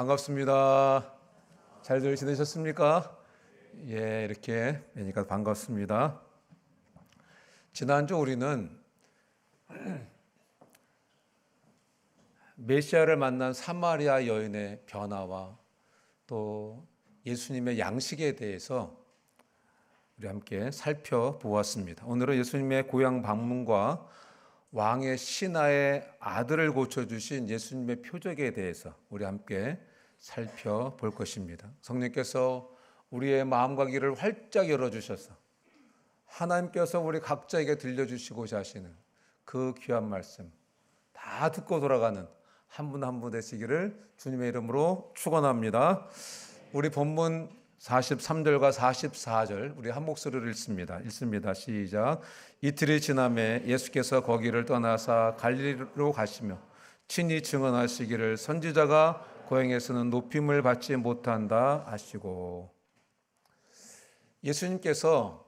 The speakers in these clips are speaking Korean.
반갑습니다. 잘들 지내셨습니까? 예, 이렇게 뵈니까 반갑습니다. 지난주 우리는 메시아를 만난 사마리아 여인의 변화와 또 예수님의 양식에 대해서 우리 함께 살펴보았습니다. 오늘은 예수님의 고향 방문과 왕의 신하의 아들을 고쳐주신 예수님의 표적에 대해서 우리 함께 살펴볼 것입니다. 성령께서 우리의 마음과 귀를 활짝 열어주셔서 하나님께서 우리 각자에게 들려주시고자 하시는 그 귀한 말씀 다 듣고 돌아가는 한 분 한 분 되시기를 주님의 이름으로 축원합니다. 우리 본문 43절과 44절 우리 한 목소리로 읽습니다. 시작. 이틀이 지남에 예수께서 거기를 떠나사 갈릴리로 가시며 친히 증언하시기를 선지자가 고향에서는 높임을 받지 못한다 하시고, 예수님께서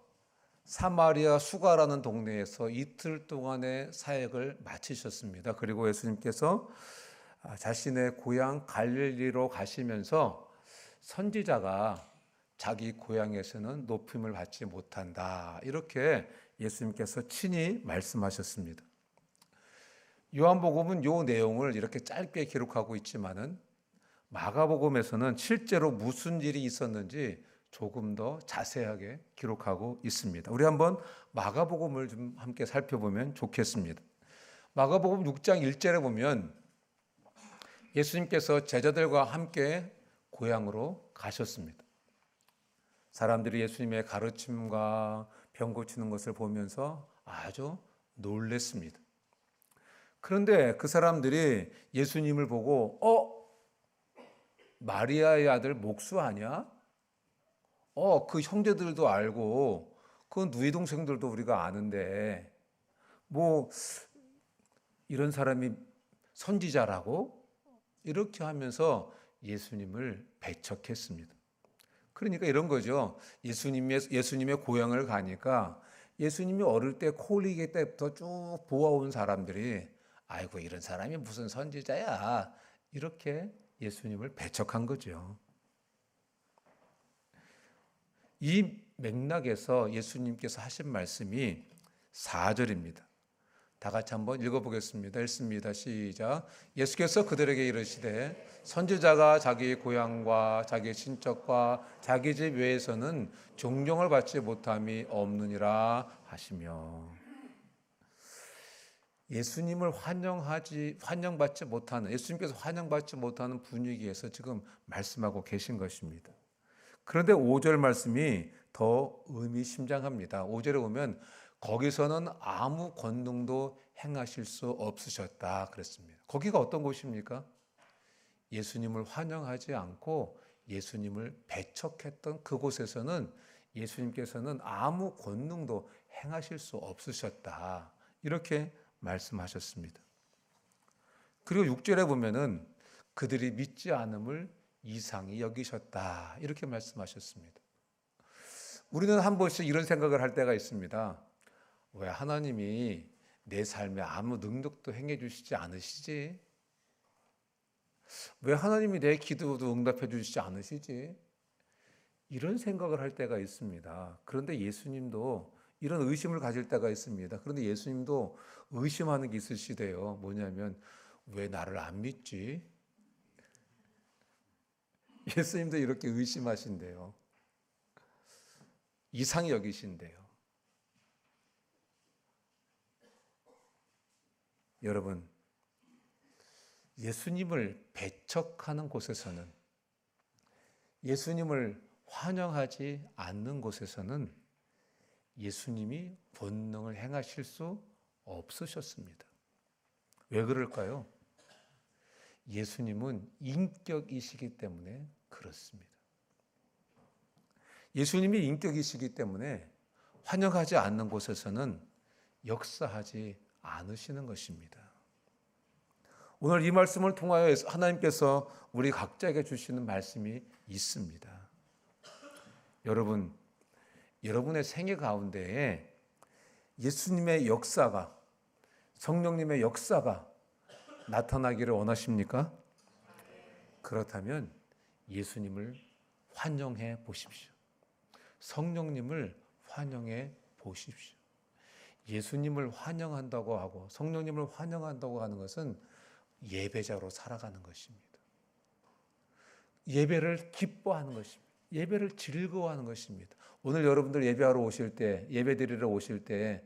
사마리아 수가라는 동네에서 이틀 동안의 사역을 마치셨습니다. 그리고 예수님께서 자신의 고향 갈릴리로 가시면서 선지자가 자기 고향에서는 높임을 받지 못한다, 이렇게 예수님께서 친히 말씀하셨습니다. 요한복음은 이 내용을 이렇게 짧게 기록하고 있지만은 마가복음에서는 실제로 무슨 일이 있었는지 조금 더 자세하게 기록하고 있습니다. 우리 한번 마가복음을 좀 함께 살펴보면 좋겠습니다. 마가복음 6장 1절에 보면 예수님께서 제자들과 함께 고향으로 가셨습니다. 사람들이 예수님의 가르침과 병 고치는 것을 보면서 아주 놀랬습니다. 그런데 그 사람들이 예수님을 보고 마리아의 아들 목수 아니야? 그 형제들도 알고 그 누이 동생들도 우리가 아는데 뭐 이런 사람이 선지자라고? 이렇게 하면서 예수님을 배척했습니다. 그러니까 이런 거죠. 예수님의 고향을 가니까 예수님이 어릴 때 코올리기 때부터 쭉 보아온 사람들이 아이고 이런 사람이 무슨 선지자야, 이렇게 예수님을 배척한 거죠. 이 맥락에서 예수님께서 하신 말씀이 4절입니다. 다 같이 한번 읽어보겠습니다. 읽습니다. 시작. 예수께서 그들에게 이르시되 선지자가 자기 고향과 자기 친척과 자기 집 외에서는 존경을 받지 못함이 없느니라 하시며, 예수님을 환영받지 못하는, 예수님께서 환영받지 못하는 분위기에서 지금 말씀하고 계신 것입니다. 그런데 5절 말씀이 더 의미심장합니다. 5절에 보면 거기서는 아무 권능도 행하실 수 없으셨다 그랬습니다. 거기가 어떤 곳입니까? 예수님을 환영하지 않고 예수님을 배척했던 그곳에서는 예수님께서는 아무 권능도 행하실 수 없으셨다, 이렇게 말씀하셨습니다. 그리고 6절에 보면은 그들이 믿지 않음을 이상히 여기셨다, 이렇게 말씀하셨습니다. 우리는 한 번씩 이런 생각을 할 때가 있습니다. 왜 하나님이 내 삶에 아무 능력도 행해 주시지 않으시지? 왜 하나님이 내 기도도 응답해 주시지 않으시지? 이런 생각을 할 때가 있습니다. 그런데 예수님도 이런 의심을 가질 때가 있습니다. 그런데 예수님도 의심하는 게 있으시대요. 뭐냐면 왜 나를 안 믿지? 예수님도 이렇게 의심하신대요. 이상히 여기신대요. 여러분, 예수님을 배척하는 곳에서는, 예수님을 환영하지 않는 곳에서는 예수님이 본능을 행하실 수 없으셨습니다. 왜 그럴까요? 예수님은 인격이시기 때문에 그렇습니다. 예수님이 인격이시기 때문에 환영하지 않는 곳에서는 역사하지 않으시는 것입니다. 오늘 이 말씀을 통하여 하나님께서 우리 각자에게 주시는 말씀이 있습니다. 여러분, 여러분의 생애 가운데에 예수님의 역사가, 성령님의 역사가 나타나기를 원하십니까? 그렇다면 예수님을 환영해 보십시오. 성령님을 환영해 보십시오. 예수님을 환영한다고 하고 성령님을 환영한다고 하는 것은 예배자로 살아가는 것입니다. 예배를 기뻐하는 것입니다. 예배를 즐거워하는 것입니다. 오늘 여러분들 예배하러 오실 때, 예배드리러 오실 때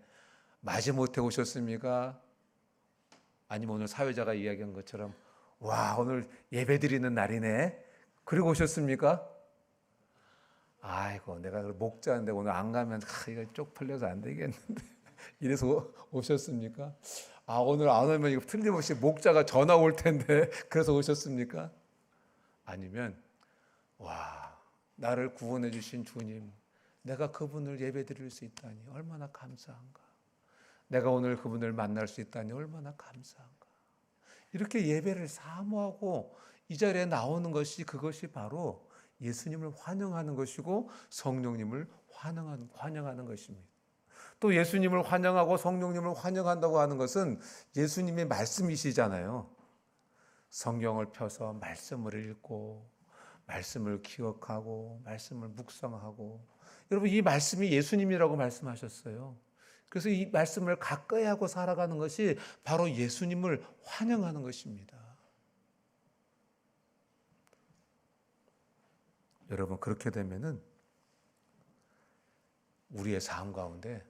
마지못해 오셨습니까? 아니면 오늘 사회자가 이야기한 것처럼 와, 오늘 예배드리는 날이네, 그리고 오셨습니까? 아이고, 내가 목자인데 오늘 안 가면 이거 쪽팔려서 안 되겠는데 이래서 오셨습니까? 아, 오늘 안 오면 이거 틀림없이 목자가 전화 올 텐데 그래서 오셨습니까? 아니면 와, 나를 구원해 주신 주님, 내가 그분을 예배드릴 수 있다니 얼마나 감사한가. 내가 오늘 그분을 만날 수 있다니 얼마나 감사한가. 이렇게 예배를 사모하고 이 자리에 나오는 것이, 그것이 바로 예수님을 환영하는 것이고 성령님을 환영하는 것입니다. 또 예수님을 환영하고 성령님을 환영한다고 하는 것은 예수님의 말씀이시잖아요. 성경을 펴서 말씀을 읽고 말씀을 기억하고 말씀을 묵상하고, 여러분 이 말씀이 예수님이라고 말씀하셨어요. 그래서 이 말씀을 가까이 하고 살아가는 것이 바로 예수님을 환영하는 것입니다. 여러분, 그렇게 되면은 우리의 삶 가운데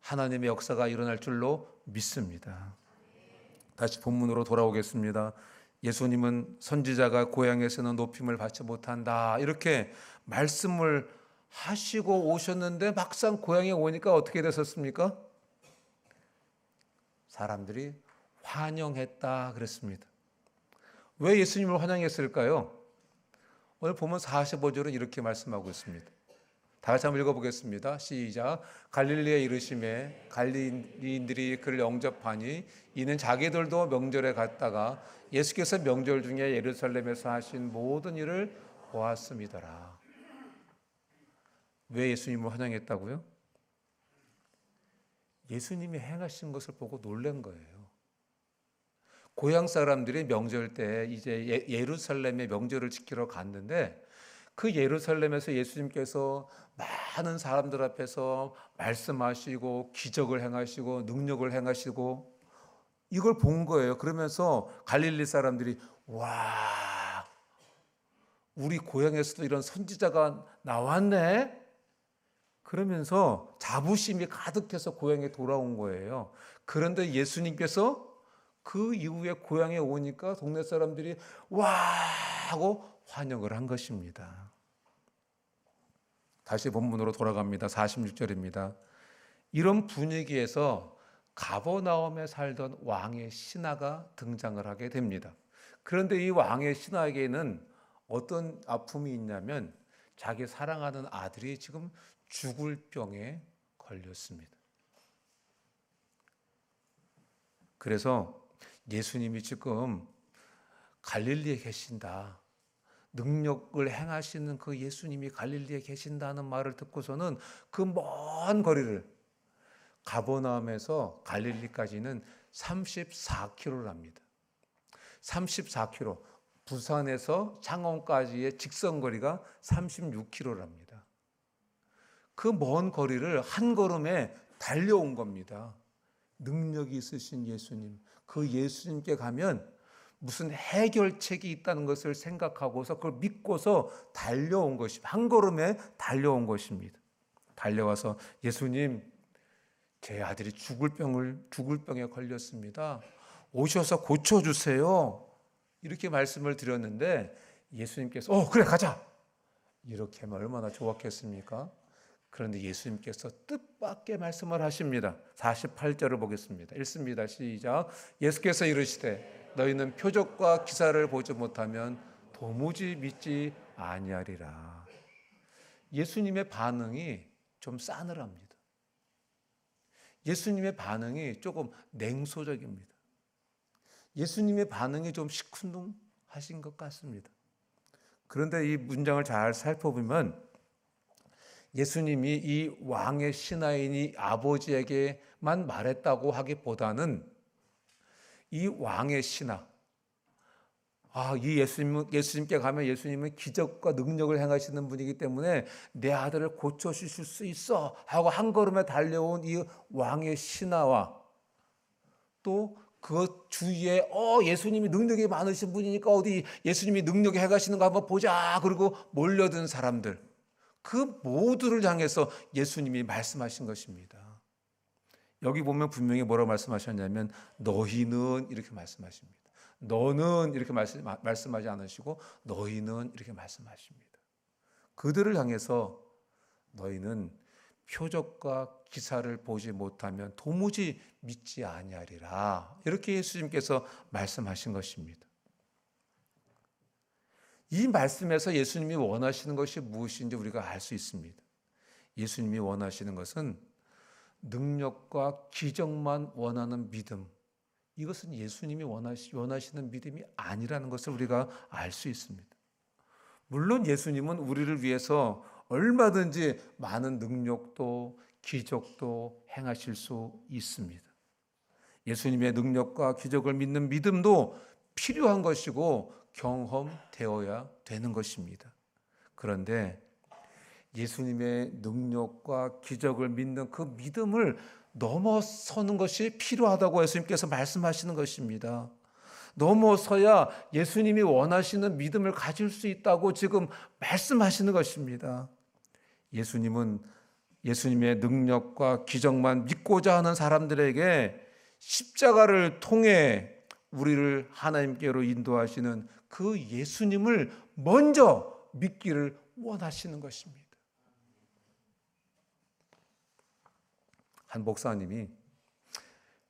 하나님의 역사가 일어날 줄로 믿습니다. 다시 본문으로 돌아오겠습니다. 예수님은 선지자가 고향에서는 높임을 받지 못한다, 이렇게 말씀을 하시고 오셨는데 막상 고향에 오니까 어떻게 되셨습니까? 사람들이 환영했다 그랬습니다. 왜 예수님을 환영했을까요? 오늘 보면 45절은 이렇게 말씀하고 있습니다. 다 같이 한번 읽어보겠습니다. 시작. 갈릴리에 이르심에 갈릴리인들이 그를 영접하니 이는 자기들도 명절에 갔다가 예수께서 명절 중에 예루살렘에서 하신 모든 일을 보았음이더라. 왜 예수님을 환영했다고요? 예수님이 행하신 것을 보고 놀란 거예요. 고향 사람들이 명절 때 이제 예루살렘에 명절을 지키러 갔는데, 그 예루살렘에서 예수님께서 많은 사람들 앞에서 말씀하시고 기적을 행하시고 능력을 행하시고 이걸 본 거예요. 그러면서 갈릴리 사람들이 와, 우리 고향에서도 이런 선지자가 나왔네? 그러면서 자부심이 가득해서 고향에 돌아온 거예요. 그런데 예수님께서 그 이후에 고향에 오니까 동네 사람들이 와 하고 환영을 한 것입니다. 다시 본문으로 돌아갑니다. 46절입니다. 이런 분위기에서 가버나움에 살던 왕의 신하가 등장을 하게 됩니다. 그런데 이 왕의 신하에게는 어떤 아픔이 있냐면 자기 사랑하는 아들이 지금 죽을 병에 걸렸습니다. 그래서 예수님이 지금 갈릴리에 계신다, 능력을 행하시는 그 예수님이 갈릴리에 계신다는 말을 듣고서는 그 먼 거리를, 가버나움에서 갈릴리까지는 34km랍니다. 34km. 부산에서 창원까지의 직선거리가 36km랍니다. 그 먼 거리를 한 걸음에 달려온 겁니다. 능력이 있으신 예수님, 그 예수님께 가면 무슨 해결책이 있다는 것을 생각하고서 그걸 믿고서 달려온 것입니다. 한 걸음에 달려온 것입니다. 달려와서 예수님, 제 아들이 죽을 병에 걸렸습니다. 오셔서 고쳐주세요. 이렇게 말씀을 드렸는데 예수님께서 그래 가자, 이렇게 하면 얼마나 좋았겠습니까? 그런데 예수님께서 뜻밖의 말씀을 하십니다. 48절을 보겠습니다. 읽습니다. 시작. 예수께서 이르시되 너희는 표적과 기사를 보지 못하면 도무지 믿지 아니하리라. 예수님의 반응이 좀 싸늘합니다. 예수님의 반응이 조금 냉소적입니다. 예수님의 반응이 좀 시큰둥하신 것 같습니다. 그런데 이 문장을 잘 살펴보면 예수님이 이 왕의 신하인 아버지에게만 말했다고 하기보다는 이 왕의 신하, 이 예수님께 가면 예수님은 기적과 능력을 행하시는 분이기 때문에 내 아들을 고쳐주실 수 있어 하고 한 걸음에 달려온 이 왕의 신하와 또 그 주위에 예수님이 능력이 많으신 분이니까 어디 예수님이 능력이 행하시는 거 한번 보자 그리고 몰려든 사람들, 그 모두를 향해서 예수님이 말씀하신 것입니다. 여기 보면 분명히 뭐라고 말씀하셨냐면 너희는 이렇게 말씀하십니다. 너는 이렇게 말씀하지 않으시고 너희는 이렇게 말씀하십니다. 그들을 향해서 너희는 표적과 기사를 보지 못하면 도무지 믿지 아니하리라, 이렇게 예수님께서 말씀하신 것입니다. 이 말씀에서 예수님이 원하시는 것이 무엇인지 우리가 알 수 있습니다. 예수님이 원하시는 것은 능력과 기적만 원하는 믿음, 이것은 예수님이 원하시는 믿음이 아니라는 것을 우리가 알 수 있습니다. 물론 예수님은 우리를 위해서 얼마든지 많은 능력도 기적도 행하실 수 있습니다. 예수님의 능력과 기적을 믿는 믿음도 필요한 것이고 경험되어야 되는 것입니다. 그런데 예수님의 능력과 기적을 믿는 그 믿음을 넘어서는 것이 필요하다고 예수님께서 말씀하시는 것입니다. 넘어서야 예수님이 원하시는 믿음을 가질 수 있다고 지금 말씀하시는 것입니다. 예수님은 예수님의 능력과 기적만 믿고자 하는 사람들에게 십자가를 통해 우리를 하나님께로 인도하시는 그 예수님을 먼저 믿기를 원하시는 것입니다. 한 목사님이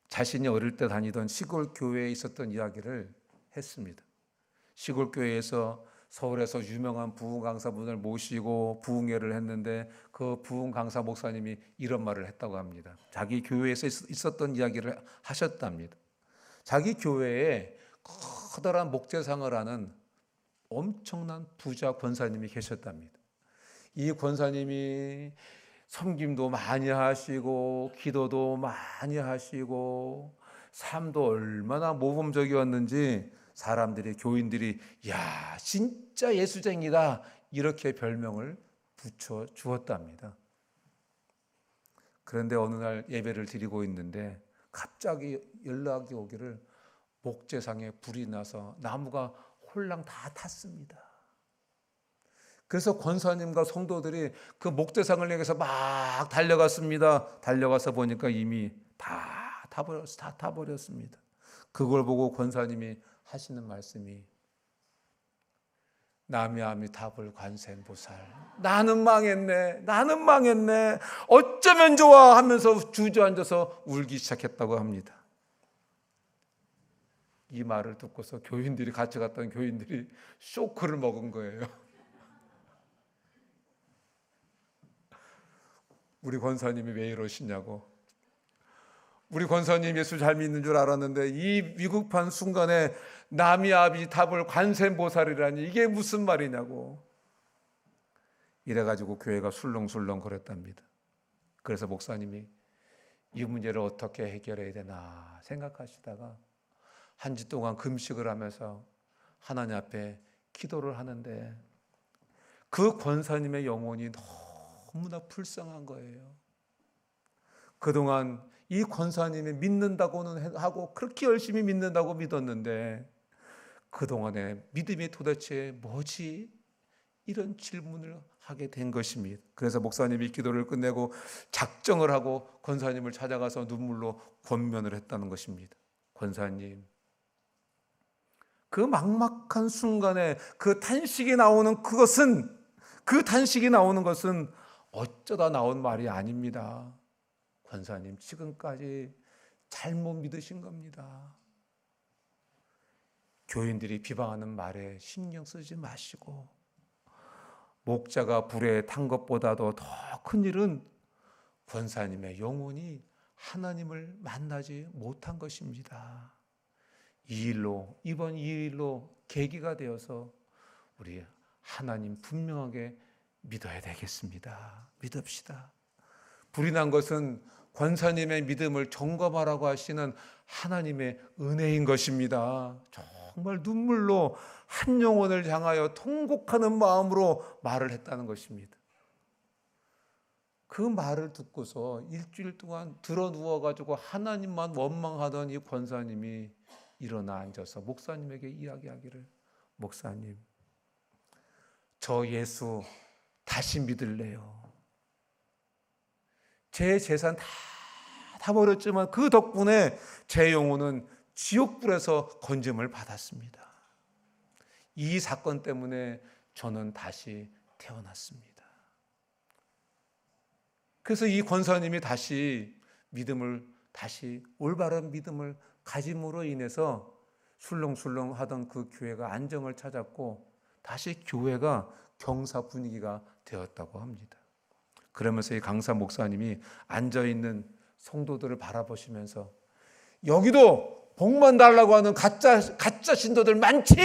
자신이 어릴 때 다니던 시골 교회에 있었던 이야기를 했습니다. 시골 교회에서 서울에서 유명한 부흥 강사분을 모시고 부흥회를 했는데 그 부흥 강사 목사님이 이런 말을 했다고 합니다. 자기 교회에서 있었던 이야기를 하셨답니다. 자기 교회에 커다란 목재상을 하는 엄청난 부자 권사님이 계셨답니다. 이 권사님이 섬김도 많이 하시고 기도도 많이 하시고 삶도 얼마나 모범적이었는지 사람들이, 교인들이 야 진짜 예수쟁이다 이렇게 별명을 붙여 주었답니다. 그런데 어느 날 예배를 드리고 있는데 갑자기 연락이 오기를 목재상에 불이 나서 나무가 홀랑 다 탔습니다. 그래서 권사님과 성도들이 그 목재상을 향해서 막 달려갔습니다. 달려가서 보니까 이미 다 타버렸습니다. 그걸 보고 권사님이 하시는 말씀이 나미아미타불 관세음보살, 나는 망했네 어쩌면 좋아 하면서 주저앉아서 울기 시작했다고 합니다. 이 말을 듣고서 교인들이, 같이 갔던 교인들이 쇼크를 먹은 거예요. 우리 권사님이 왜 이러시냐고. 우리 권사님 예수 잘 믿는 줄 알았는데 이 위급한 순간에 나미아미타불 관세음보살이라니 이게 무슨 말이냐고. 이래가지고 교회가 술렁술렁 거렸답니다. 그래서 목사님이 이 문제를 어떻게 해결해야 되나 생각하시다가 한 주 동안 금식을 하면서 하나님 앞에 기도를 하는데 그 권사님의 영혼이 너무나 불쌍한 거예요. 그동안 이 권사님이 믿는다고는 하고 그렇게 열심히 믿는다고 믿었는데 그동안의 믿음이 도대체 뭐지? 이런 질문을 하게 된 것입니다. 그래서 목사님이 기도를 끝내고 작정을 하고 권사님을 찾아가서 눈물로 권면을 했다는 것입니다. 권사님, 그 막막한 순간에 그 탄식이 나오는 것은 어쩌다 나온 말이 아닙니다. 권사님, 지금까지 잘못 믿으신 겁니다. 교인들이 비방하는 말에 신경 쓰지 마시고 목자가 불에 탄 것보다도 더 큰 일은 권사님의 영혼이 하나님을 만나지 못한 것입니다. 이번 이 일로 계기가 되어서 우리 하나님 분명하게 믿어야 되겠습니다. 믿읍시다. 불이 난 것은 권사님의 믿음을 점검하라고 하시는 하나님의 은혜인 것입니다. 정말 눈물로 한 영혼을 향하여 통곡하는 마음으로 말을 했다는 것입니다. 그 말을 듣고서 일주일 동안 들어 누워가지고 하나님만 원망하던 이 권사님이 일어나 앉아서 목사님에게 이야기하기를, 목사님, 저 예수 다시 믿을래요. 제 재산 다 버렸지만 그 덕분에 제 영혼은 지옥불에서 건짐을 받았습니다. 이 사건 때문에 저는 다시 태어났습니다. 그래서 이 권사님이 다시 올바른 믿음을 가짐으로 인해서 술렁술렁 하던 그 교회가 안정을 찾았고 다시 교회가 경사 분위기가 되었다고 합니다. 그러면서 이 강사 목사님이 앉아있는 성도들을 바라보시면서, 여기도 복만 달라고 하는 가짜 신도들 많지?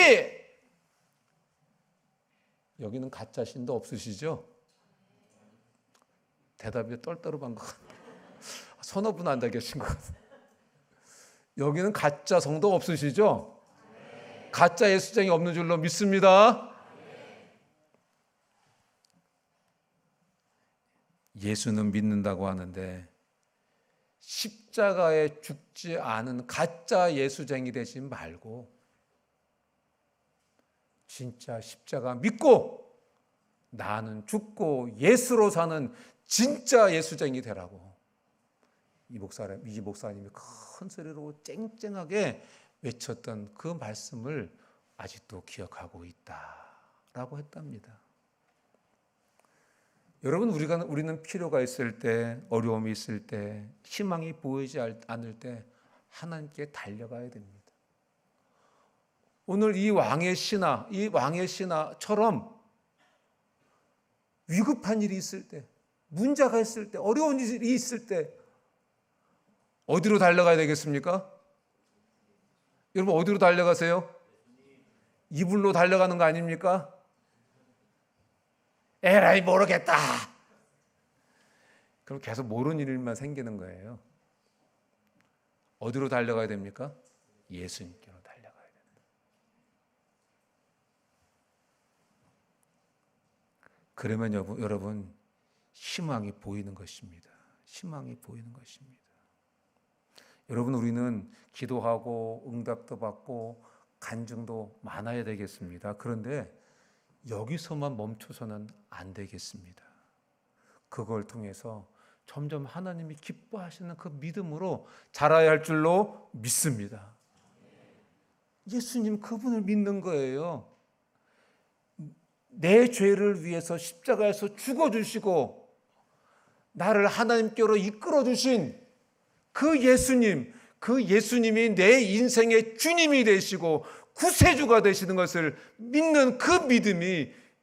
여기는 가짜 신도 없으시죠? 대답이 떨떠름한 것 같아요. 서너 분 앉아 계신 것 같아요. 여기는 가짜 성도 없으시죠? 가짜 예수쟁이 없는 줄로 믿습니다. 예수는 믿는다고 하는데 십자가에 죽지 않은 가짜 예수쟁이 되지 말고 진짜 십자가 믿고 나는 죽고 예수로 사는 진짜 예수쟁이 되라고 이 목사님이 큰 소리로 쨍쨍하게 외쳤던 그 말씀을 아직도 기억하고 있다라고 했답니다. 여러분, 우리는 필요가 있을 때, 어려움이 있을 때, 희망이 보이지 않을 때 하나님께 달려가야 됩니다. 오늘 이 왕의 신하처럼 위급한 일이 있을 때, 문제가 있을 때, 어려운 일이 있을 때 어디로 달려가야 되겠습니까? 여러분, 어디로 달려가세요? 이불로 달려가는 거 아닙니까? 에라이 모르겠다. 그럼 계속 모르는 일만 생기는 거예요. 어디로 달려가야 됩니까? 예수님께로 달려가야 됩니다. 그러면 여러분 희망이 보이는 것입니다. 희망이 보이는 것입니다. 여러분, 우리는 기도하고 응답도 받고 간증도 많아야 되겠습니다. 그런데 여기서만 멈춰서는 안 되겠습니다. 그걸 통해서 점점 하나님이 기뻐하시는 그 믿음으로 자라야 할 줄로 믿습니다. 예수님 그분을 믿는 거예요. 내 죄를 위해서 십자가에서 죽어주시고 나를 하나님께로 이끌어주신 그 예수님이 내 인생의 주님이 되시고 구세주가 되시는 것을 믿는 그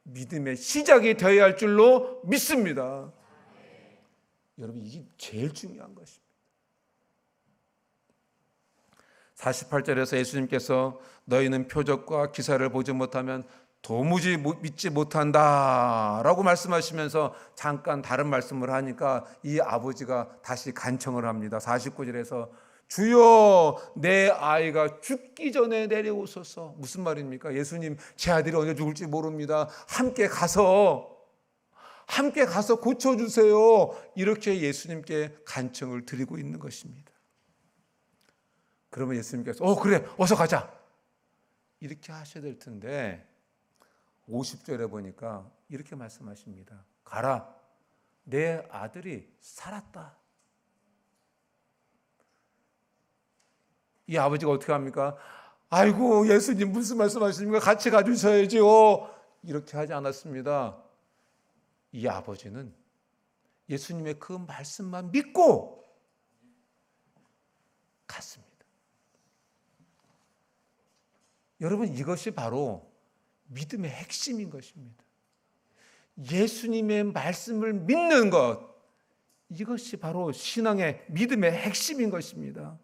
믿음의 시작이 되어야 할 줄로 믿습니다. 여러분, 이게 제일 중요한 것입니다. 48절에서 예수님께서 너희는 표적과 기사를 보지 못하면 도무지 믿지 못한다 라고 말씀하시면서 잠깐 다른 말씀을 하니까 이 아버지가 다시 간청을 합니다. 49절에서 주여 내 아이가 죽기 전에 내려오소서. 무슨 말입니까? 예수님, 제 아들이 언제 죽을지 모릅니다. 함께 가서 고쳐주세요. 이렇게 예수님께 간청을 드리고 있는 것입니다. 그러면 예수님께서 그래 어서 가자 이렇게 하셔야 될 텐데 50절에 보니까 이렇게 말씀하십니다. 가라, 내 아들이 살았다. 이 아버지가 어떻게 합니까? 아이고 예수님 무슨 말씀하십니까? 같이 가주셔야죠. 이렇게 하지 않았습니다. 이 아버지는 예수님의 그 말씀만 믿고 갔습니다. 여러분, 이것이 바로 믿음의 핵심인 것입니다. 예수님의 말씀을 믿는 것, 이것이 바로 신앙의 믿음의 핵심인 것입니다.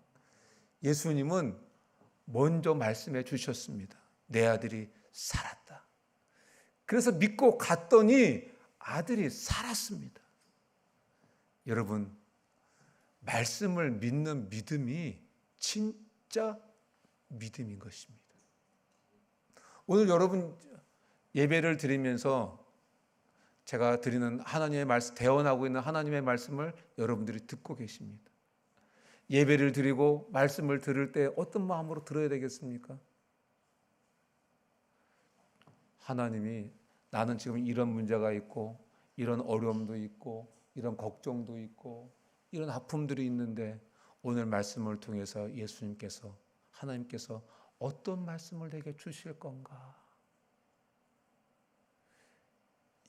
예수님은 먼저 말씀해 주셨습니다. 내 아들이 살았다. 그래서 믿고 갔더니 아들이 살았습니다. 여러분, 말씀을 믿는 믿음이 진짜 믿음인 것입니다. 오늘 여러분 예배를 드리면서 제가 드리는 하나님의 말씀, 대언하고 있는 하나님의 말씀을 여러분들이 듣고 계십니다. 예배를 드리고 말씀을 들을 때 어떤 마음으로 들어야 되겠습니까? 하나님이 나는 지금 이런 문제가 있고 이런 어려움도 있고 이런 걱정도 있고 이런 아픔들이 있는데 오늘 말씀을 통해서 예수님께서, 하나님께서 어떤 말씀을 내게 주실 건가?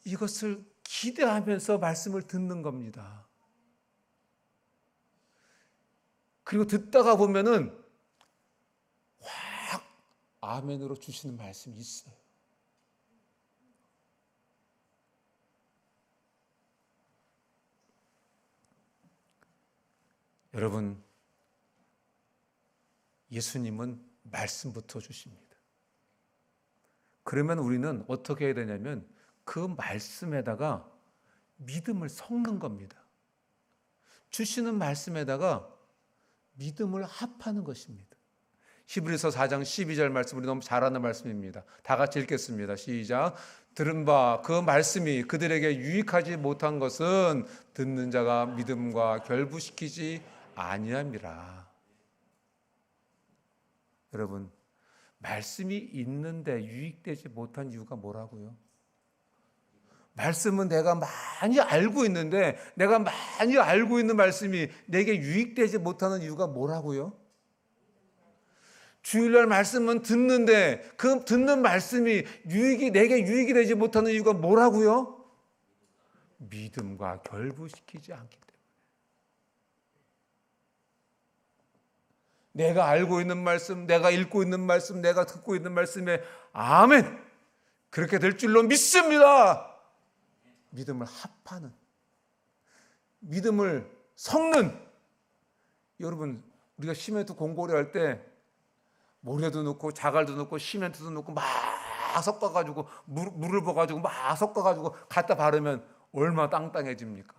이것을 기대하면서 말씀을 듣는 겁니다. 그리고 듣다가 보면은 확 아멘으로 주시는 말씀이 있어요. 여러분, 예수님은 말씀부터 주십니다. 그러면 우리는 어떻게 해야 되냐면 그 말씀에다가 믿음을 섞는 겁니다. 주시는 말씀에다가 믿음을 합하는 것입니다. 히브리서 4장 12절 말씀, 우리 너무 잘 아는 말씀입니다. 다 같이 읽겠습니다. 시작. 들은 바 그 말씀이 그들에게 유익하지 못한 것은 듣는 자가 믿음과 결부시키지 아니함이라. 여러분, 말씀이 있는데 유익되지 못한 이유가 뭐라고요? 말씀은 내가 많이 알고 있는데 내가 많이 알고 있는 말씀이 내게 유익되지 못하는 이유가 뭐라고요? 주일날 말씀은 듣는데 그 듣는 말씀이 내게 유익이 되지 못하는 이유가 뭐라고요? 믿음과 결부시키지 않기 때문에. 내가 알고 있는 말씀, 내가 읽고 있는 말씀, 내가 듣고 있는 말씀에 아멘! 그렇게 될 줄로 믿습니다. 믿음을 합하는, 믿음을 섞는. 여러분, 우리가 시멘트 공고리 할 때 모래도 넣고 자갈도 넣고 시멘트도 넣고 막 섞어가지고 물을 부어가지고 막 섞어가지고 갖다 바르면 얼마나 땅땅해집니까?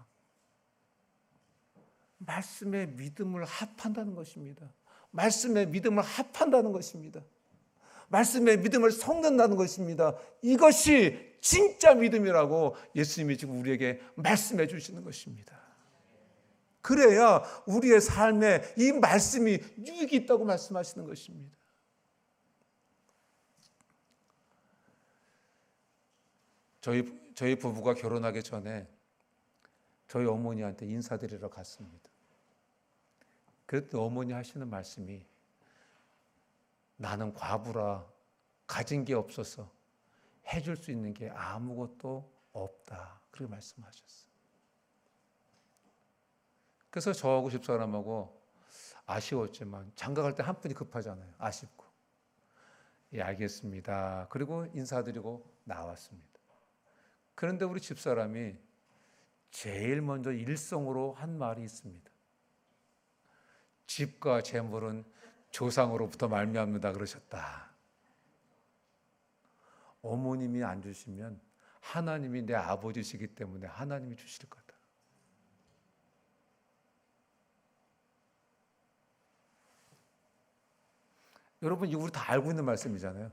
말씀에 믿음을 합한다는 것입니다. 말씀에 믿음을 합한다는 것입니다. 말씀에 믿음을 섞는다는 것입니다. 이것이 진짜 믿음이라고 예수님이 지금 우리에게 말씀해 주시는 것입니다. 그래야 우리의 삶에 이 말씀이 유익이 있다고 말씀하시는 것입니다. 저희 부부가 결혼하기 전에 저희 어머니한테 인사드리러 갔습니다. 그랬더니 어머니 하시는 말씀이 나는 과부라 가진 게 없어서 해줄 수 있는 게 아무것도 없다. 그렇게 말씀하셨어요. 그래서 저하고 집사람하고 아쉬웠지만 장가갈 때 한 분이 급하잖아요. 아쉽고. 예, 알겠습니다. 그리고 인사드리고 나왔습니다. 그런데 우리 집사람이 제일 먼저 일성으로 한 말이 있습니다. 집과 재물은 조상으로부터 말미암는다 그러셨다. 어머님이 안 주시면 하나님이 내 아버지시기 때문에 하나님이 주실 거다. 여러분, 이거 우리 다 알고 있는 말씀이잖아요.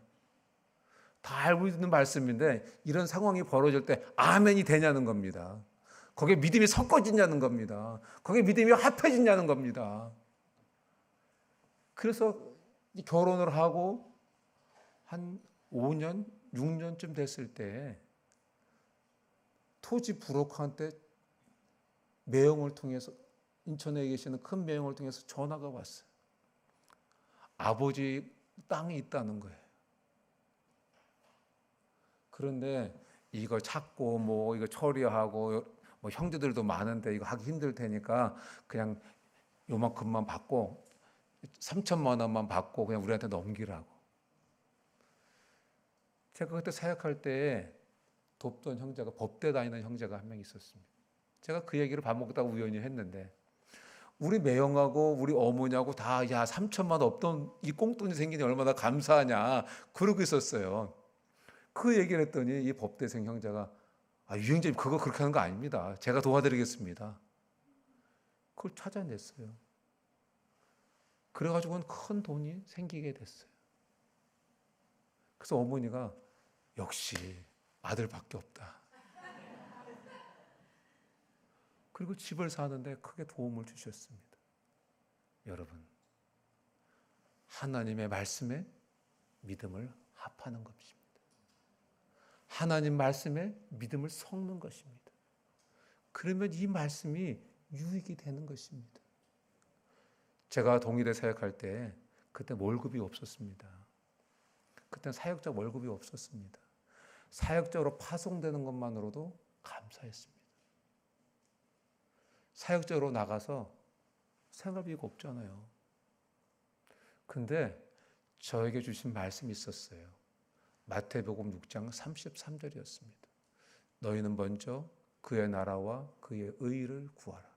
다 알고 있는 말씀인데 이런 상황이 벌어질 때 아멘이 되냐는 겁니다. 거기에 믿음이 섞어지냐는 겁니다. 거기에 믿음이 합해지냐는 겁니다. 그래서 결혼을 하고 한 5년, 6년쯤 됐을 때 토지 브로커한테 매형을 통해서, 인천에 계시는 큰 매형을 통해서 전화가 왔어요. 아버지 땅이 있다는 거예요. 그런데 이걸 찾고 뭐 이거 처리하고 뭐 형제들도 많은데 이거 하기 힘들 테니까 그냥 요만큼만 받고 3천만 원만 받고 그냥 우리한테 넘기라고. 제가 그때 사역할 때 돕던 형제가, 법대 다니는 형제가 한 명 있었습니다. 제가 그 얘기를 밥 먹다가 우연히 했는데 우리 매형하고 우리 어머니하고 다 야 3천만 원 없던 이 꽁돈이 생기니 얼마나 감사하냐 그러고 있었어요. 그 얘기를 했더니 이 법대생 형제가 유 형제님 그거 그렇게 하는 거 아닙니다. 제가 도와드리겠습니다. 그걸 찾아냈어요. 그래가지고는 큰 돈이 생기게 됐어요. 그래서 어머니가 역시 아들밖에 없다. 그리고 집을 사는데 크게 도움을 주셨습니다. 여러분, 하나님의 말씀에 믿음을 합하는 것입니다. 하나님 말씀에 믿음을 섞는 것입니다. 그러면 이 말씀이 유익이 되는 것입니다. 제가 동일에 사역할 때 그때 월급이 없었습니다. 그때 사역자 월급이 없었습니다. 사역자로 파송되는 것만으로도 감사했습니다. 사역자로 나가서 생활비가 없잖아요. 근데 저에게 주신 말씀이 있었어요. 마태복음 6장 33절이었습니다. 너희는 먼저 그의 나라와 그의 의를 구하라.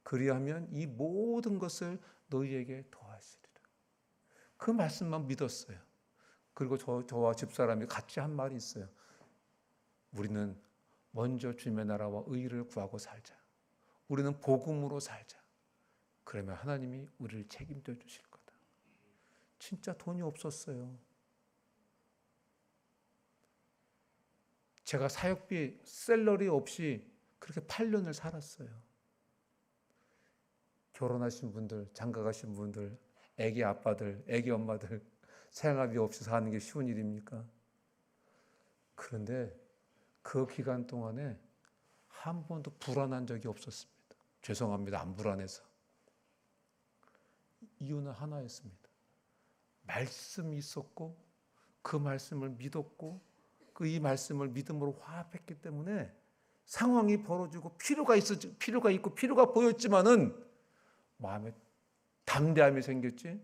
그리하면 이 모든 것을 너희에게 더하시리라. 그 말씀만 믿었어요. 그리고 저와 집사람이 같이 한 말이 있어요. 우리는 먼저 주님의 나라와 의를 구하고 살자. 우리는 복음으로 살자. 그러면 하나님이 우리를 책임져 주실 거다. 진짜 돈이 없었어요. 제가 사역비 셀러리 없이 그렇게 8년을 살았어요. 결혼하신 분들, 장가가신 분들, 애기 아빠들, 애기 엄마들 생활비 없이 사는 게 쉬운 일입니까? 그런데 그 기간 동안에 한 번도 불안한 적이 없었습니다. 죄송합니다. 안 불안해서. 이유는 하나였습니다. 말씀이 있었고 그 말씀을 믿었고 이 말씀을 믿음으로 화합했기 때문에 상황이 벌어지고 필요가 있고 필요가 보였지만은 마음에 담대함이 생겼지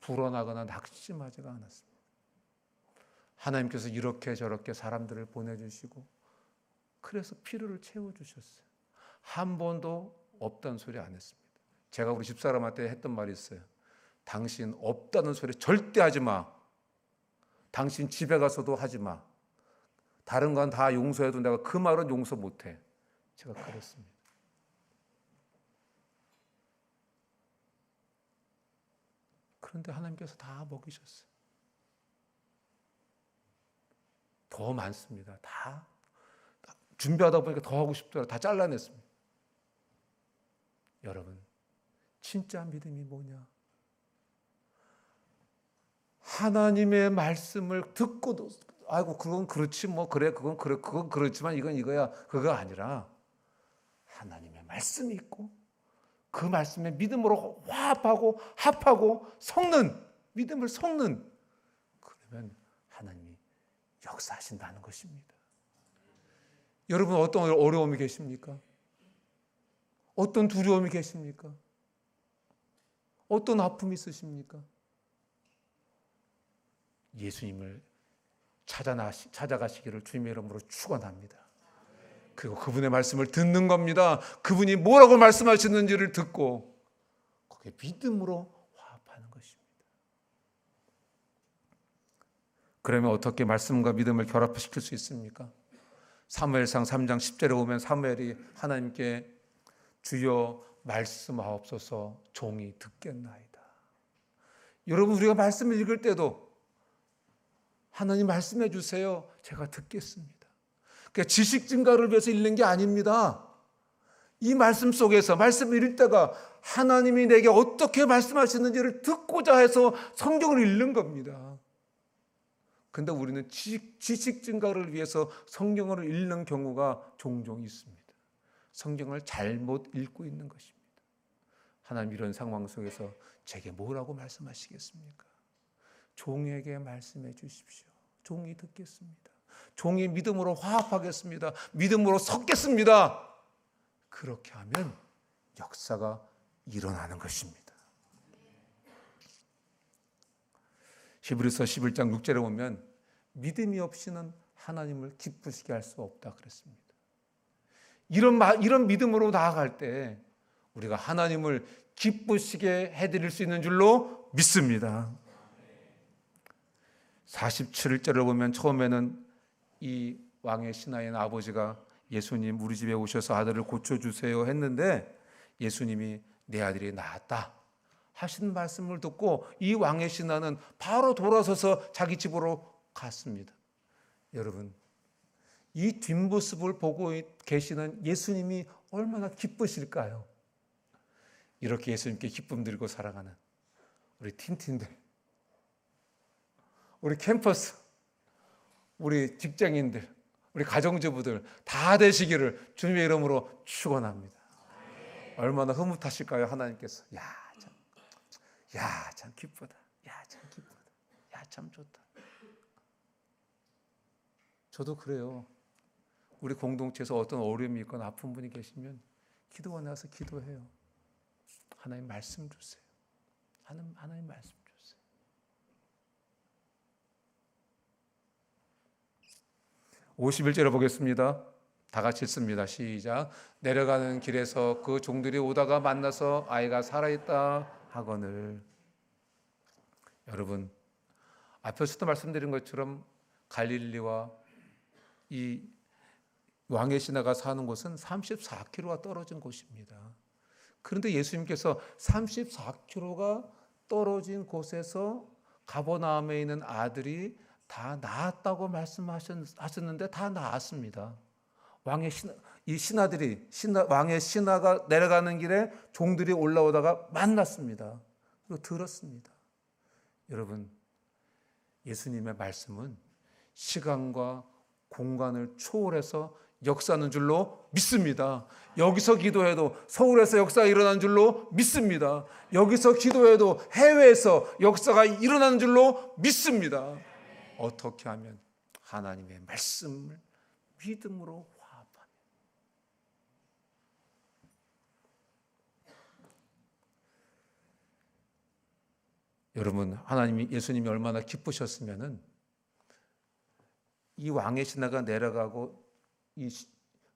불안하거나 낙심하지가 않았습니다. 하나님께서 이렇게 저렇게 사람들을 보내주시고 그래서 필요를 채워주셨어요. 한 번도 없다는 소리 안 했습니다. 제가 우리 집사람한테 했던 말이 있어요. 당신 없다는 소리 절대 하지 마. 당신 집에 가서도 하지 마. 다른 건 다 용서해도 내가 그 말은 용서 못해. 제가 그랬습니다. 그런데 하나님께서 다 먹이셨어요. 더 많습니다. 다 준비하다 보니까 더 하고 싶더라고요. 다 잘라냈습니다. 여러분, 진짜 믿음이 뭐냐? 하나님의 말씀을 듣고도 아이고 그건 그렇지 뭐 그래 그건 그렇지만 이건 이거야 그거 아니라 하나님의 말씀이 있고 그 말씀에 믿음으로 화합하고 합하고 섞는 믿음을 섞는 그러면 하나님이 역사하신다는 것입니다. 여러분 어떤 어려움이 계십니까? 어떤 두려움이 계십니까? 어떤 아픔이 있으십니까? 예수님을 찾아가시기를 주님의 이름으로 축원합니다. 그리고 그분의 말씀을 듣는 겁니다. 그분이 뭐라고 말씀하시는지를 듣고 거기에 믿음으로 화합하는 것입니다. 그러면 어떻게 말씀과 믿음을 결합시킬 수 있습니까? 사무엘상 3장 10절에 보면 사무엘이 하나님께 주여 말씀하옵소서 종이 듣겠나이다. 여러분 우리가 말씀을 읽을 때도 하나님 말씀해 주세요. 제가 듣겠습니다. 그러니까 지식 증가를 위해서 읽는 게 아닙니다. 이 말씀 속에서 말씀을 읽을 때가 하나님이 내게 어떻게 말씀하시는지를 듣고자 해서 성경을 읽는 겁니다. 그런데 우리는 지식 증가를 위해서 성경을 읽는 경우가 종종 있습니다. 성경을 잘못 읽고 있는 것입니다. 하나님 이런 상황 속에서 제게 뭐라고 말씀하시겠습니까? 종에게 말씀해 주십시오. 종이 듣겠습니다. 종이 믿음으로 화합하겠습니다. 믿음으로 섞겠습니다. 그렇게 하면 역사가 일어나는 것입니다. 히브리서 11장 6절에 보면 믿음이 없이는 하나님을 기쁘시게 할 수 없다 그랬습니다. 이런 믿음으로 나아갈 때 우리가 하나님을 기쁘시게 해드릴 수 있는 줄로 믿습니다. 47절을 보면 처음에는 이 왕의 신하인 아버지가 예수님 우리 집에 오셔서 아들을 고쳐주세요 했는데 예수님이 내 아들이 낳았다 하신 말씀을 듣고 이 왕의 신하는 바로 돌아서서 자기 집으로 갔습니다. 여러분, 이 뒷모습을 보고 계시는 예수님이 얼마나 기쁘실까요? 이렇게 예수님께 기쁨 드리고 살아가는 우리 틴틴들, 우리 캠퍼스, 우리 직장인들, 우리 가정주부들 다 되시기를 주님의 이름으로 축원합니다. 얼마나 흐뭇하실까요? 하나님께서 참 기쁘다. 참 기쁘다. 참 좋다. 저도 그래요. 우리 공동체에서 어떤 어려움이 있거나 아픈 분이 계시면 기도원에 와서 기도해요. 하나님 말씀 주세요. 하나님 말씀 주세요. (51절에) 보겠습니다. 다 같이 읽습니다. 시작. 내려가는 길에서 그 종들이 오다가 만나서 아이가 살아있다 하거늘. 여러분, 앞에서도 말씀드린 것처럼 갈릴리와 이 왕의 신하가 사는 곳은 34km가 떨어진 곳입니다. 그런데 예수님께서 34km가 떨어진 곳에서 가버나움에 있는 아들이 다 낳았다고 말씀하셨는데 다 낳았습니다. 왕의 신하가 내려가는 길에 종들이 올라오다가 만났습니다. 그리고 들었습니다. 여러분, 예수님의 말씀은 시간과 공간을 초월해서 역사하는 줄로 믿습니다. 여기서 기도해도 서울에서 역사가 일어나는 줄로 믿습니다. 여기서 기도해도 해외에서 역사가 일어나는 줄로 믿습니다. 어떻게 하면? 하나님의 말씀을 믿음으로 화합하면. 여러분, 예수님이 얼마나 기쁘셨으면은 이 왕의 신하가 내려가고 이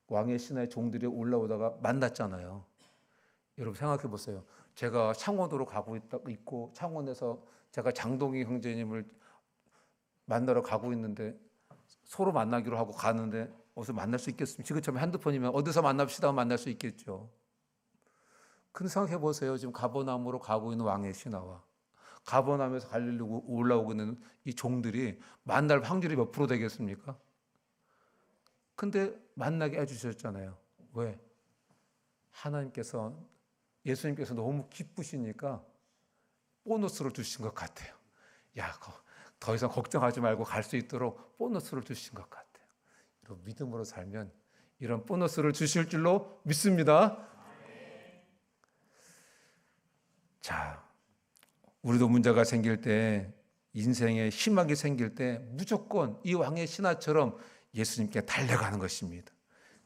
왕의 신하의 종들이 올라오다가 만났잖아요. 여러분 생각해 보세요. 제가 창원으로 가고 있고 창원에서 제가 장동희 형제님을 만나러 가고 있는데 서로 만나기로 하고 가는데 어디서 만날 수 있겠습니까? 지금처럼 핸드폰이면 어디서 만납시다 하면 만날 수 있겠죠. 근데 생각해 보세요. 지금 가버나움으로 가고 있는 왕의 신하와 가버나움에서 갈릴리로 올라오고 있는 이 종들이 만날 확률이 몇 프로 되겠습니까? 근데 만나게 해주셨잖아요. 왜? 예수님께서 너무 기쁘시니까 보너스를 주신 것 같아요. 더 이상 걱정하지 말고 갈 수 있도록 보너스를 주신 것 같아요. 이런 믿음으로 살면 이런 보너스를 주실 줄로 믿습니다. 자, 우리도 문제가 생길 때, 인생에 희망이 생길 때 무조건 이 왕의 신하처럼 예수님께 달려가는 것입니다.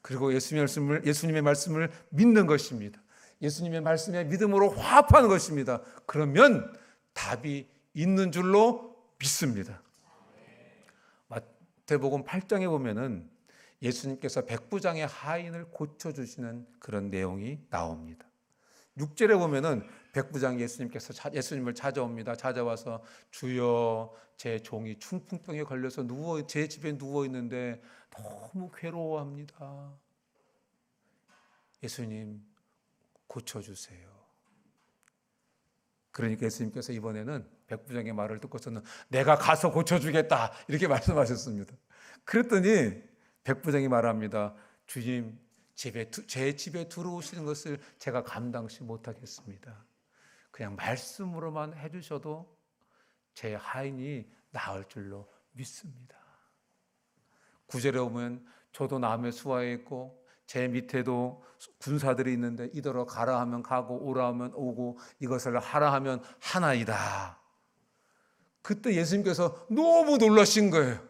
그리고 예수님의 말씀을 믿는 것입니다. 예수님의 말씀에 믿음으로 화합하는 것입니다. 그러면 답이 있는 줄로 믿습니다. 마태복음 8장에 보면은 예수님께서 백부장의 하인을 고쳐주시는 그런 내용이 나옵니다. 6절에 보면은 백부장 예수님을 찾아옵니다. 찾아와서 주여, 제 종이 충풍병에 걸려서 제 집에 누워 있는데 너무 괴로워합니다. 예수님 고쳐주세요. 그러니까 예수님께서 이번에는 백부장의 말을 듣고서는 내가 가서 고쳐주겠다 이렇게 말씀하셨습니다. 그랬더니 백부장이 말합니다. 주님, 제 집에 들어오시는 것을 제가 감당치 못하겠습니다. 그냥 말씀으로만 해주셔도 제 하인이 나을 줄로 믿습니다. 9절에 보면 저도 남의 수하에 있고 제 밑에도 군사들이 있는데 이더러 가라 하면 가고 오라 하면 오고 이것을 하라 하면 하나이다. 그때 예수님께서 너무 놀라신 거예요.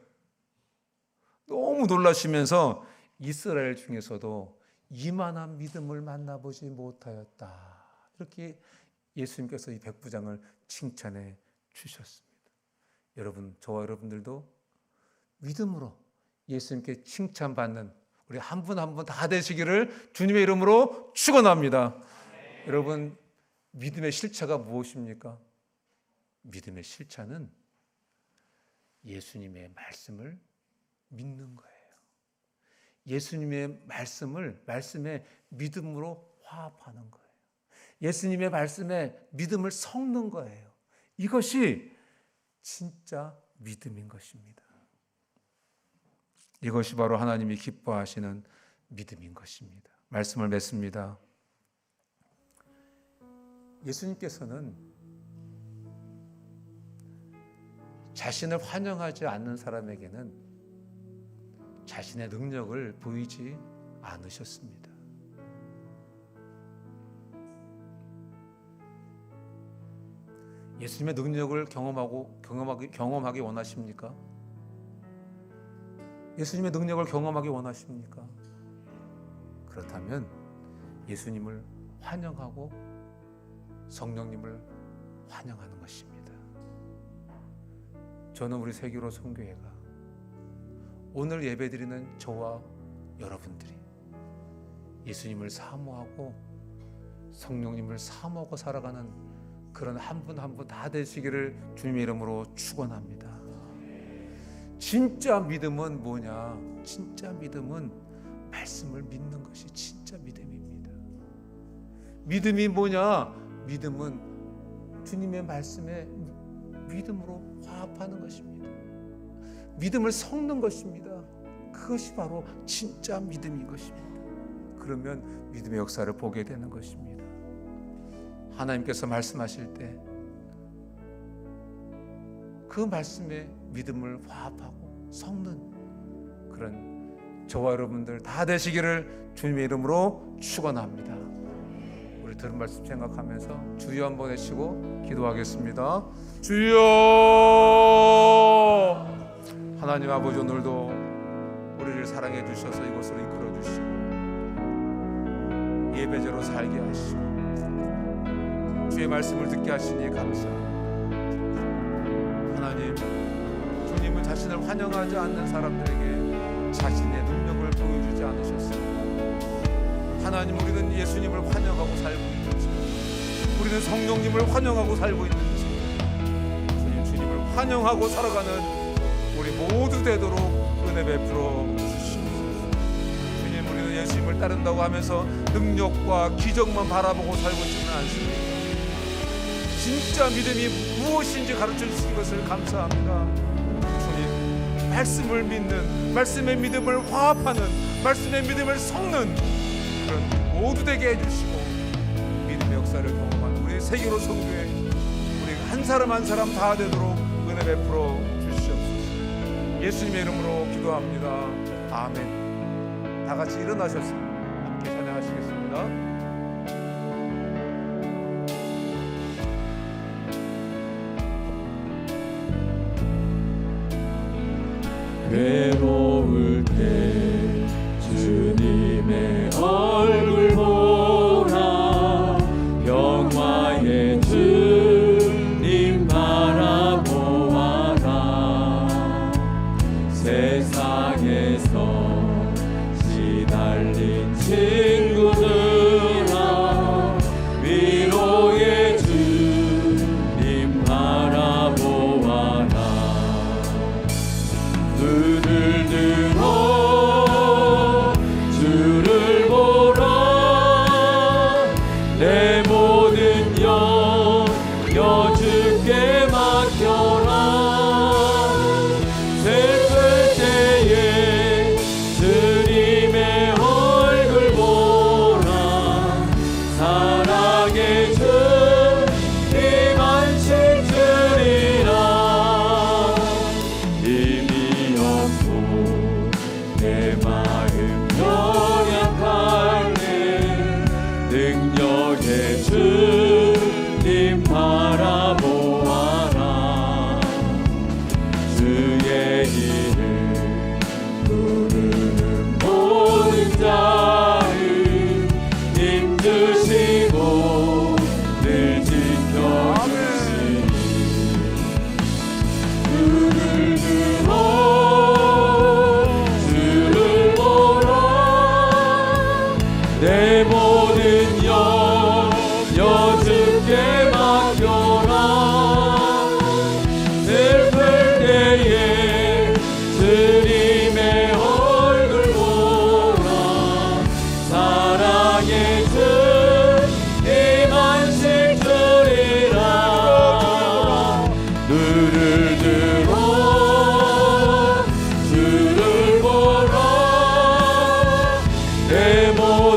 너무 놀라시면서 이스라엘 중에서도 이만한 믿음을 만나보지 못하였다. 이렇게 예수님께서 이 백부장을 칭찬해 주셨습니다. 여러분, 저와 여러분들도 믿음으로 예수님께 칭찬받는 우리 한 분 한 분 다 되시기를 주님의 이름으로 축원합니다. 여러분, 믿음의 실체가 무엇입니까? 믿음의 실체는 예수님의 말씀을 믿는 거예요. 예수님의 말씀에 믿음으로 화합하는 거예요. 예수님의 말씀에 믿음을 섞는 거예요. 이것이 진짜 믿음인 것입니다. 이것이 바로 하나님이 기뻐하시는 믿음인 것입니다. 말씀을 맺습니다. 예수님께서는 자신을 환영하지 않는 사람에게는 자신의 능력을 보이지 않으셨습니다. 예수님의 능력을 경험하기 원하십니까? 예수님의 능력을 경험하기 원하십니까? 그렇다면 예수님을 환영하고 성령님을 환영하는 것입니다. 저는 우리 세계로 선교회가 오늘 예배드리는 저와 여러분들이 예수님을 사모하고 성령님을 사모하고 살아가는 그런 한 분 한 분 다 되시기를 주님의 이름으로 축원합니다. 진짜 믿음은 뭐냐? 진짜 믿음은 말씀을 믿는 것이 진짜 믿음입니다. 믿음이 뭐냐? 믿음은 주님의 말씀에 믿음으로 화합하는 것입니다. 믿음을 섞는 것입니다. 그것이 바로 진짜 믿음인 것입니다. 그러면 믿음의 역사를 보게 되는 것입니다. 하나님께서 말씀하실 때 그 말씀에 믿음을 화합하고 섞는 그런 저와 여러분들 다 되시기를 주님의 이름으로 축원합니다. 우리 들은 말씀 생각하면서 주여 한번 외치고 기도하겠습니다. 주여! 하나님 아버지, 오늘도 우리를 사랑해 주셔서 이곳으로 이끌어 주시고 예배자로 살게 하시고 주의 말씀을 듣게 하시니 감사합니다. 하나님, 주님은 자신을 환영하지 않는 사람들에게 자신의 능력을 보여주지 않으셨습니다. 하나님, 우리는 예수님을 환영하고 살고 있는지, 우리는 성령님을 환영하고 살고 있는지, 주님을 환영하고 살아가는 우리 모두 되도록 은혜 베풀어 주시옵소서. 주님, 우리는 예수님을 따른다고 하면서 능력과 기적만 바라보고 살고 있지는 않습니다. 진짜 믿음이 무엇인지 가르쳐 주신 것을 감사합니다. 주님, 말씀을 믿는, 말씀의 믿음을 화합하는, 말씀의 믿음을 섞는 그런 모두 되게 해주시고 믿음의 역사를 경험하는 우리 세계로 선교회 우리 한 사람 한 사람 다 되도록 은혜 베풀어 주시옵소서. 예수님의 이름으로 기도합니다. 아멘. 다 같이 일어나셔서 함께 찬양하시겠습니다. 괴로울 때 주님의 얼굴 보라, 평화의 주님 바라보아라. 세상에서 시달린 친구들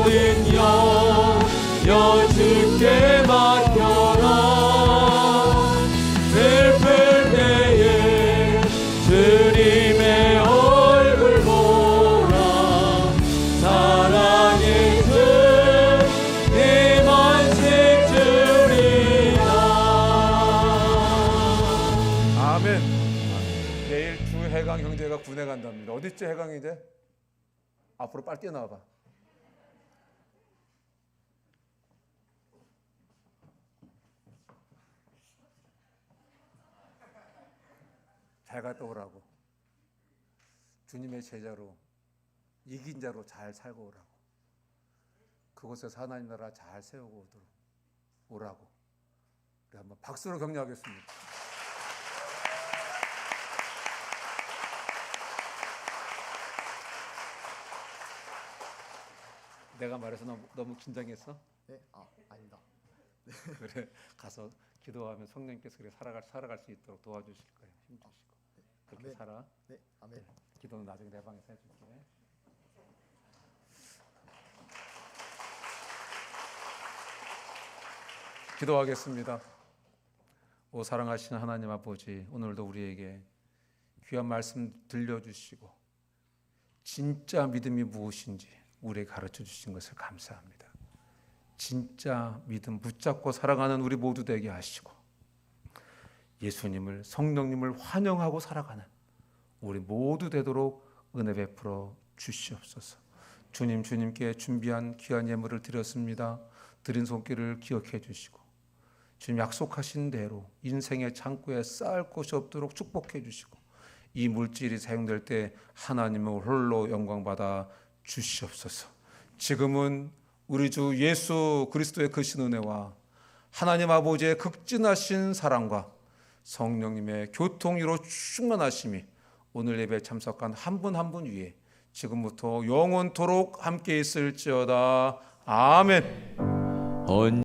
모든 영역 주께 맡겨라. 슬플 때에 주님의 얼굴 보라. 사랑의 주님 안식 주리라. 아멘. 내일 주 해강 형제가 군에 간답니다. 어딨지 해강 형제? 앞으로 빨리 뛰어나와봐. 잘 갔다 오라고. 주님의 제자로 이긴 자로 잘 살고 오라고. 그곳에서 하나님 나라 잘 세우고 오라고. 우리 한번 박수로 격려하겠습니다. 내가 말해서 너무 긴장했어? 네? 아닙니다. 그래, 가서 기도하면 성령님께서 그래 살아갈 수 있도록 도와주실 거예요. 힘 주시고. 그렇게 아멘. 살아. 네, 아멘. 기도는 나중에 내 방에서 해줄게. 기도하겠습니다. 오 사랑하시는 하나님 아버지, 오늘도 우리에게 귀한 말씀 들려주시고 진짜 믿음이 무엇인지 우리에게 가르쳐 주신 것을 감사합니다. 진짜 믿음 붙잡고 살아가는 우리 모두 되게 하시고 예수님을 성령님을 환영하고 살아가는 우리 모두 되도록 은혜 베풀어 주시옵소서. 주님께 준비한 귀한 예물을 드렸습니다. 드린 손길을 기억해 주시고 주님 약속하신 대로 인생의 창고에 쌓을 곳이 없도록 축복해 주시고 이 물질이 사용될 때 하나님을 홀로 영광받아 주시옵소서. 지금은 우리 주 예수 그리스도의 크신 은혜와 하나님 아버지의 극진하신 사랑과 성령님의 교통으로 충만하심이 오늘 예배에 참석한 한 분 한 분 위에 지금부터 영원토록 함께 있을지어다. 아멘.